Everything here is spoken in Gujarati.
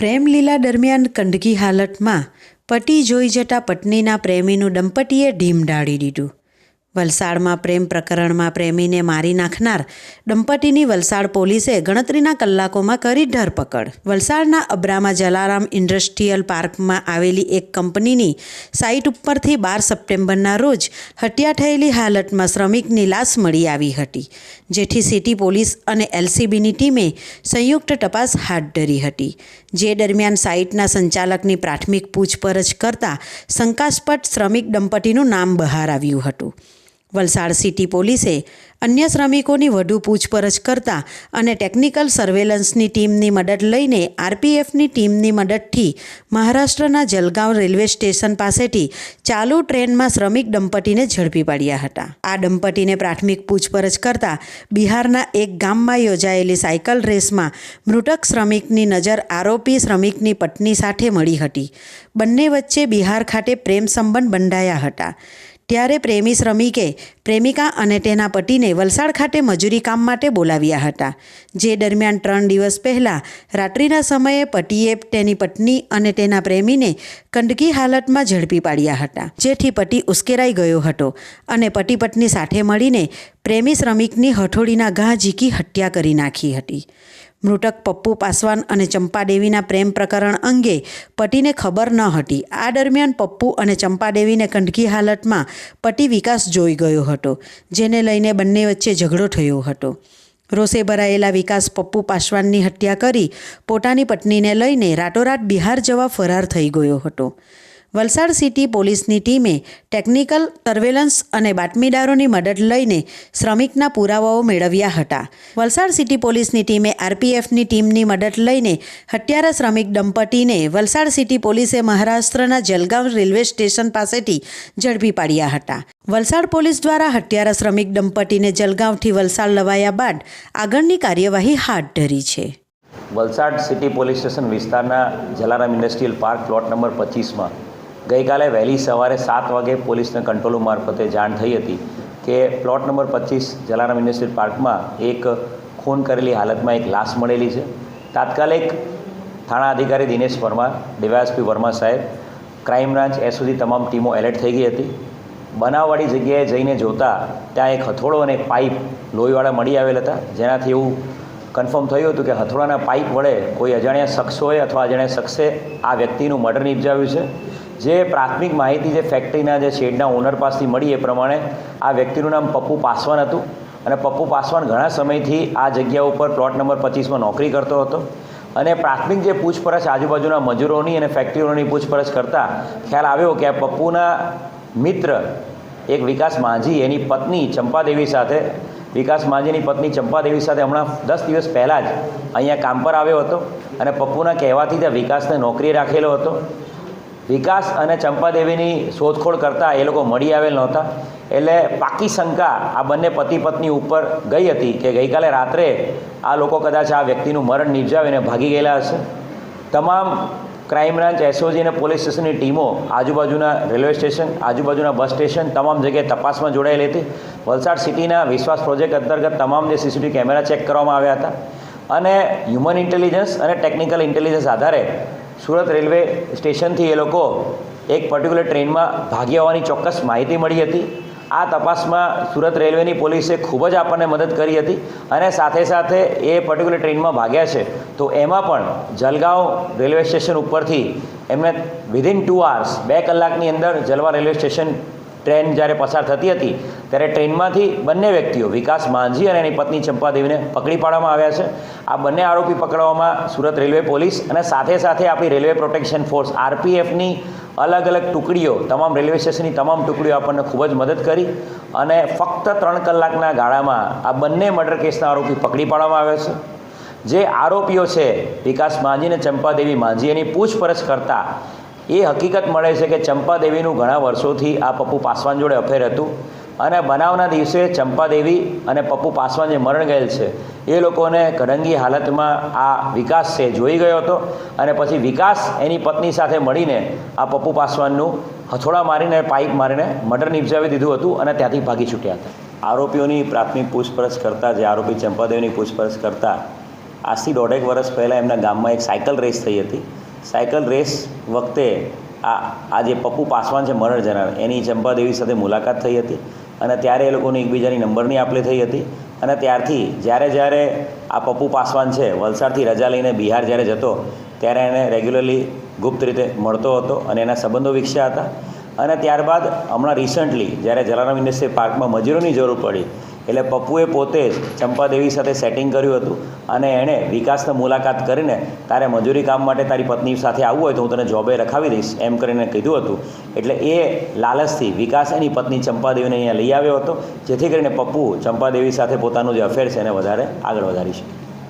પ્રેમલીલા દરમિયાન કંડકી હાલતમાં પતિ જોઈ જતા પત્નીના પ્રેમીનું દંપતીએ ઢીમ ઢાળી દીધું. વલસાડમાં પ્રેમ પ્રકરણમાં પ્રેમીને મારી નાખનાર દંપતીની વલસાડ પોલીસે ગણતરીના કલાકોમાં કરી ધરપકડ. વલસાડના અબ્રામા જલારામ ઇન્ડસ્ટ્રીયલ પાર્કમાં આવેલી એક કંપનીની સાઇટ ઉપરથી 12 સપ્ટેમ્બરના રોજ હત્યા થયેલી હાલતમાં શ્રમિકની લાશ મળી આવી હતી, જેથી સિટી પોલીસ અને એલસીબીની ટીમે સંયુક્ત તપાસ હાથ ધરી હતી. જે દરમિયાન સાઇટના સંચાલકની પ્રાથમિક પૂછપરછ કરતા શંકાસ્પદ શ્રમિક દંપતીનું નામ બહાર આવ્યું હતું. વલસાડ સિટી પોલીસે અન્ય શ્રમિકોની વધુ પૂછપરછ કરતા અને ટેકનિકલ સર્વેલન્સની ટીમની મદદ લઈને આરપીએફની ટીમની મદદથી મહારાષ્ટ્રના જલગાંવ રેલવે સ્ટેશન પાસેથી ચાલુ ટ્રેનમાં શ્રમિક દંપતીને ઝડપી પાડ્યા હતા. આ દંપતીને પ્રાથમિક પૂછપરછ કરતા બિહારના એક ગામમાં યોજાયેલી સાયકલ રેસમાં મૃતક શ્રમિકની નજર આરોપી શ્રમિકની પત્ની સાથે મળી હતી. બંને વચ્ચે બિહાર ખાતે પ્રેમ સંબંધ બંધાયા હતા. ત્યારે પ્રેમી શ્રમિકે પ્રેમિકા અને તેના પતિને વલસાડ ખાતે મજૂરી કામ માટે બોલાવ્યા હતા. જે દરમિયાન 3 દિવસ પહેલાં રાત્રિના સમયે પતિએ તેની પત્ની અને તેના પ્રેમીને કંડકી હાલતમાં ઝડપી પાડ્યા હતા, જેથી પતિ ઉશ્કેરાઈ ગયો હતો અને પતિ પત્ની સાથે મળીને પ્રેમી શ્રમિકની હથોડીના ઘા ઝીકી હત્યા કરી નાખી હતી. મૃતક પપ્પુ પાસવાન અને ચંપાદેવીના પ્રેમ પ્રકરણ અંગે પતિને ખબર ન હતી. આ દરમિયાન પપ્પુ અને ચંપાદેવીને કંડકી હાલતમાં પતિ વિકાસ જોઈ ગયો હતો, જેને લઈને બંને વચ્ચે ઝઘડો થયો હતો. રોષે ભરાયેલા વિકાસ પપ્પુ પાસવાનની હત્યા કરી પોતાની પત્નીને લઈને રાતોરાત બિહાર જવા ફરાર થઈ ગયો હતો. વલસાડ સિટી પોલીસની ટીમે ટેકનિકલ સર્વેલન્સ અને બાતમીદારોની મદદ લઈને શ્રમિકના પુરાવાઓ મેળવ્યા હતા. વલસાડ સિટી પોલીસની ટીમે આરપીએફની ટીમની મદદ લઈને હત્યારા શ્રમિક દંપતીને વલસાડ સિટી પોલીસે મહારાષ્ટ્રના જલગાંવ રેલવે સ્ટેશન પાસેથી ઝડપી પાડ્યા હતા. વલસાડ પોલીસ દ્વારા હત્યારા શ્રમિક દંપતીને જલગાંવથી વલસાડ લવાયા બાદ આગળની કાર્યવાહી હાથ ધરી છે. વલસાડ સિટી પોલીસ સ્ટેશન વિસ્તારના Jalaram industrial park plot number 25માં ગઈકાલે વહેલી સવારે 7 વાગે પોલીસને કંટ્રોલ રૂમ મારફતે જાણ થઈ હતી કે પ્લોટ નંબર 25 જલારામ ઇન્ડસ્ટ્રીયલ પાર્કમાં એક ખૂન કરેલી હાલતમાં એક લાશ મળેલી છે. તાત્કાલિક થાણા અધિકારી દિનેશ વર્મા, ડીવાયએસપી વર્મા સાહેબ, ક્રાઇમ બ્રાન્ચ એસઓજી તમામ ટીમો એલર્ટ થઈ ગઈ હતી. બનાવવાળી જગ્યાએ જઈને જોતાં ત્યાં એક હથોડો અને એક પાઇપ લોહીવાળા મળી આવેલ હતા, જેનાથી એવું કન્ફર્મ થયું હતું કે હથોડાના પાઇપ વડે કોઈ અજાણ્યા શખ્સોએ અથવા અજાણ્યા શખ્સે આ વ્યક્તિનું મર્ડર નિપજાવ્યું છે. જે પ્રાથમિક માહિતી જે ફેક્ટરીના જે શેડના ઓનર પાસેથી મળી એ પ્રમાણે આ વ્યક્તિનું નામ પપ્પુ પાસવાન હતું અને પપ્પુ પાસવાન ઘણા સમયથી આ જગ્યા ઉપર પ્લોટ નંબર 25માં નોકરી કરતો હતો અને પ્રાથમિક જે પૂછપરછ આજુબાજુના મજૂરોની અને ફેક્ટરીઓની પૂછપરછ કરતાં ખ્યાલ આવ્યો કે આ પપ્પુના મિત્ર એક વિકાસ માંઝી એની પત્ની ચંપાદેવી સાથે હમણાં 10 દિવસ પહેલાં જ અહીંયા કામ પર આવ્યો હતો અને પપ્પુના કહેવાથી ત્યાં વિકાસને નોકરીએ રાખેલો હતો. વિકાસ અને ચંપાદેવીની શોધખોળ કરતાં એ લોકો મળી આવેલ નહોતા, એટલે પાકી શંકા આ બંને પતિ પત્ની ઉપર ગઈ હતી કે ગઈકાલે રાત્રે આ લોકો કદાચ આ વ્યક્તિનું મરણ નિપજાવીને ભાગી ગયેલા હશે. તમામ ક્રાઇમ બ્રાન્ચ એસઓજી અને પોલીસ સ્ટેશનની ટીમો આજુબાજુના રેલવે સ્ટેશન, આજુબાજુના બસ સ્ટેશન તમામ જગ્યાએ તપાસમાં જોડાયેલી હતી. વલસાડ સિટીના વિશ્વાસ પ્રોજેક્ટ અંતર્ગત તમામ જે સીસીટીવી કેમેરા ચેક કરવામાં આવ્યા હતા અને હ્યુમન ઇન્ટેલિજન્સ અને ટેકનિકલ ઇન્ટેલિજન્સ આધારે સુરત રેલવે સ્ટેશનથી એ લોકો એક પર્ટિક્યુલર ટ્રેનમાં ભાગ્યા હોવાની ચોક્કસ માહિતી મળી હતી. આ તપાસમાં સુરત રેલવેની પોલીસે ખૂબ જ આપણને મદદ કરી હતી અને સાથે સાથે એ પર્ટિક્યુલર ટ્રેનમાં ભાગ્યા છે તો એમાં પણ જલગાંવ રેલવે સ્ટેશન ઉપરથી એમને વિધિન 2 hours 2 કલાકની અંદર જલવા રેલવે સ્ટેશન ટ્રેન જ્યારે પસાર થતી હતી ત્યારે ટ્રેનમાંથી બંને વ્યક્તિઓ વિકાસ માંઝી અને એની પત્ની ચંપાદેવીને પકડી પાડવામાં આવ્યા છે. આ બંને આરોપી પકડવામાં સુરત રેલવે પોલીસ અને સાથે સાથે આપણી રેલવે પ્રોટેક્શન ફોર્સ આરપીએફની અલગ અલગ ટુકડીઓ, તમામ રેલવે સ્ટેશનની તમામ ટુકડીઓ આપણને ખૂબ જ મદદ કરી અને ફક્ત 3 કલાકના ગાળામાં આ બંને મર્ડર કેસના આરોપી પકડી પાડવામાં આવ્યા છે. જે આરોપીઓ છે વિકાસ માંઝી અને ચંપાદેવી માંઝી, એની પૂછપરછ કરતાં એ હકીકત મળે છે કે ચંપાદેવીનું ઘણા વર્ષોથી આ પપ્પુ પાસવાન જોડે અફેર હતું અને બનાવના દિવસે ચંપાદેવી અને પપ્પુ પાસવાન જે મરણ ગયેલ છે એ લોકોને કડંગી હાલતમાં આ વિકાસ છે જોઈ ગયો હતો અને પછી વિકાસ એની પત્ની સાથે મળીને આ પપ્પુ પાસવાનનું હથોડા મારીને પાઇપ મારીને મર્ડર નિપજાવી દીધું હતું અને ત્યાંથી ભાગી છૂટ્યા હતા. આરોપીઓની પ્રાથમિક પૂછપરછ કરતાં જે આરોપી ચંપાદેવીની પૂછપરછ કરતાં આજથી 1.5 વર્ષ પહેલાં એમના ગામમાં એક સાયકલ રેસ થઈ હતી. સાયકલ રેસ વખતે આ જે પપ્પુ પાસવાન છે મરણ જનાર, એની ચંપાદેવી સાથે મુલાકાત થઈ હતી અને ત્યારે એ લોકોની એકબીજાની નંબરની આપ લે થઈ હતી. અને ત્યારથી જ્યારે આ પપ્પુ પાસવાન છે વલસાડથી રજા લઈને બિહાર જ્યારે જતો ત્યારે એને રેગ્યુલરલી ગુપ્ત રીતે મળતો હતો અને એના સંબંધો વિકસ્યા હતા. અને ત્યારબાદ હમણાં રિસન્ટલી જ્યારે જલારામ ઇન્ડસ્ટ્રીયલ પાર્કમાં મજૂરોની જરૂર પડી એટલે પપ્પુએ પોતે જ ચંપાદેવી સાથે સેટિંગ કર્યું હતું અને એણે વિકાસને મુલાકાત કરીને તારે મજૂરી કામ માટે તારી પત્ની સાથે આવવું હોય તો હું તને જોબે રખાવી દઈશ એમ કરીને કીધું હતું. એટલે એ લાલચથી વિકાસ એની પત્ની ચંપાદેવીને અહીંયા લઈ આવ્યો હતો, જેથી કરીને પપ્પુ ચંપાદેવી સાથે પોતાનું જે અફેર છે એને વધારે આગળ વધારી શકે.